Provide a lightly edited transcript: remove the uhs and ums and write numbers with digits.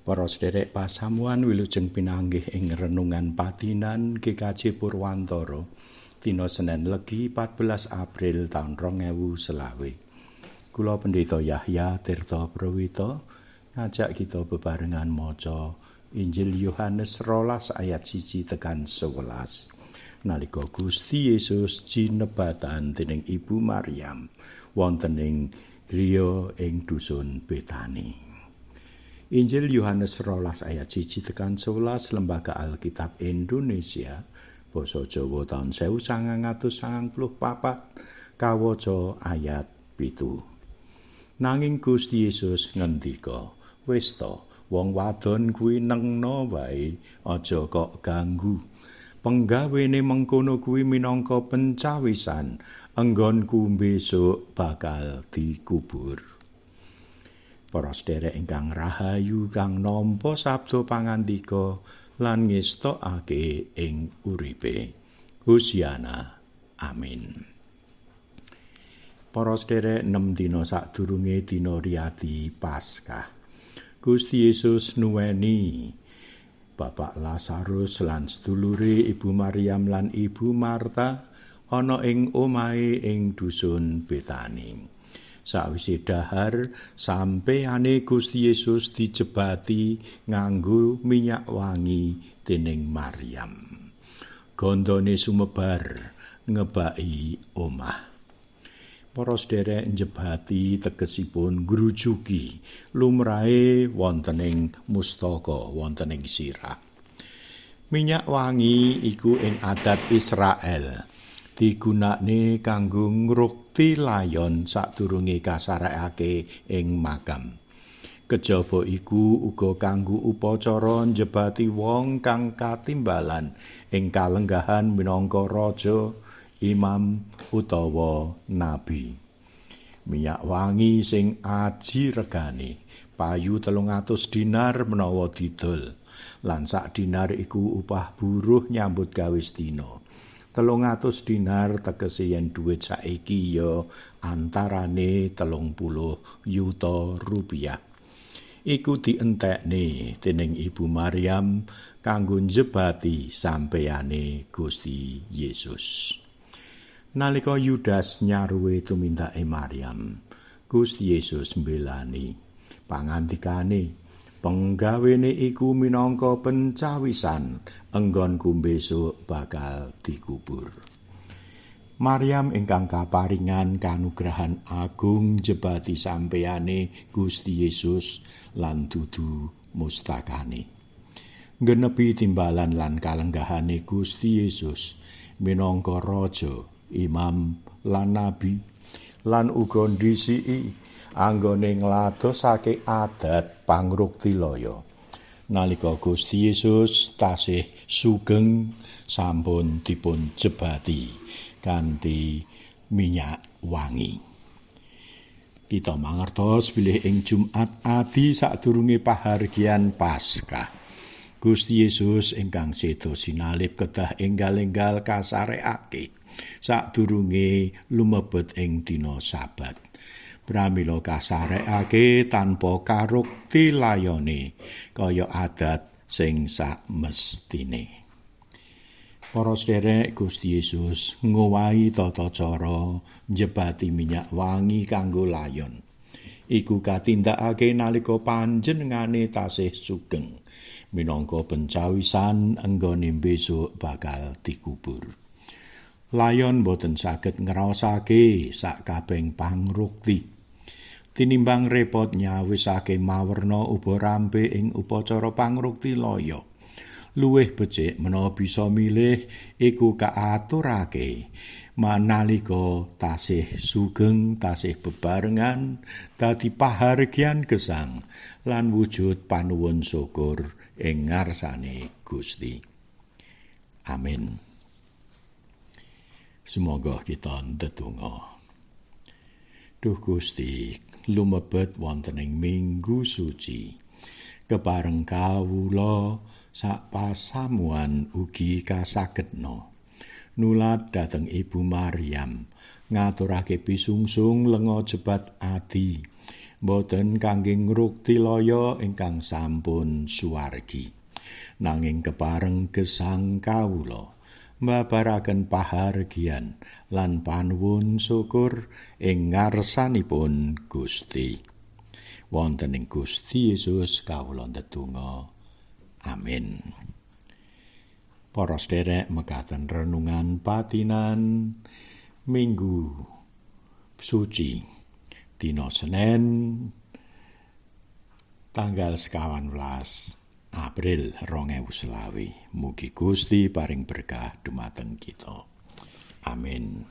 Para sedherek pasamuan wilujeng pinanggih ing renungan patinan GKJ Purwantara dina Senin Legi 14 April taun 2020. Kula Pendeta Yahya Tirta Prawita ngajak kita bebarengan maca Injil Yohanes 12 ayat 1 tekan 11. Nalika Gusti Yesus jinebatan dening Ibu Maryam wonten ing griya ing dusun Betani. Injil Yohanes 12 ayat 1 tekan 11 Lembaga Alkitab Indonesia basa Jawa taun 1994 kawaca ayat 7. Nanging Gusti Yesus ngendika, "Wis ta, wong wadon kuwi nengno wae, aja kok ganggu. Penggawene mengkono kuwi minangka pencawisan, enggonku besok bakal dikubur." Para sedherek ingkang rahayu kang nampa sabda pangandika lan ngestokake ing uripe. Hosiana. Amin. Para sedherek 6 dina sadurunge dina riyadi Paskah. Gusti Yesus nuweni Bapak Lazarus lan sedulure Ibu Maryam lan Ibu Marta ana ing omahe ing dusun Betani. Sawise dahar sampeyane Gusti Yesus dijebati nganggo minyak wangi dening Maryam. Gandane sumebar ngebaki omah. Para sedherek njebati tegesipun ngrujuki lumrahe wonten ing mustaka wonten ing sirah. Minyak wangi iku ing adat Israel digunakne kanggo ngrukti layon sadurunge kasarekake ing makam. Kejaba iku uga kanggo upacara njebati wong kang katimbalan ing kalenggahan minangka raja, imam utawa nabi. Minyak wangi sing aji regane payu 300 dinar menawa didol, lan sak dinar iku upah buruh nyambut gawe sedina. 300 dinar tegese yen dhuwit saiki ya antarane 30 yuta rupiah. Iku dientekne dening Ibu Maryam kanggo njebati sampeyane Gusti Yesus. Nalika Yudas nyaruwe tumindake Maryam, Gusti Yesus mbelani pangandikane, "Penggawene iku minangka pencawisan, enggonku besok bakal dikubur." Maryam ingkang kaparingan kanugrahan agung njebati sampeyane Gusti Yesus lan dudu mustakane. Nggenepi timbalan lan kalenggahane Gusti Yesus minangka raja, imam lan nabi, lan uga ndhisiki anggone ngladosake adat pangrukti laya. Nalika Gusti Yesus tasih sugeng sampun dipun jebati kanthi minyak wangi. Kita mangertos bilih ing Jumat Adi sadurunge pahargyan Paskah. Gusti Yesus ingkang seda sinalib kedah enggal-enggal kasarekake sadurunge lumebet ing dina Sabat. Pramila kasarekake tanpa karukti layone kaya adat sing sakmestine. Para sedherek, Gusti Yesus ngowahi tata cara njebati minyak wangi kanggo layon. Iku katindakake nalika panjenengane tasih sugeng minangka pencawisan enggone besok bakal dikubur. Layon boten saged ngraosake sakabeng pangrukti. Tinimbang repot nyawisake mawerna uba rampe ing upacara pangrukti laya. Luwih becik menawa bisa milih iku kaaturake manalika tasih sugeng, tasih bebarengan dadi pahargyan gesang lan wujud panuwun syukur ing ngarsane Gusti. Amin. Semoga kita ndedonga. Duh Gusti, lumebet wonten ing Minggu Suci. Kepareng kawula sak pasamuan ugi kasagedna nulat dhateng Ibu Maryam ngaturake pisungsung lenga jebat adi boten kangge ngruktilaya ingkang sampun suwargi, nanging kepareng gesang kawula mbabaraken pahargyan lan panuwun syukur ing ngarsanipun Gusti. Wonten ing Gusti Yesus kawula ndedonga. Amin. Para sedherek, mekaten renungan patinan Minggu Suci dina Senen tanggal 19 April 2025. Mugi Gusti paring berkah dumateng kita. Amin.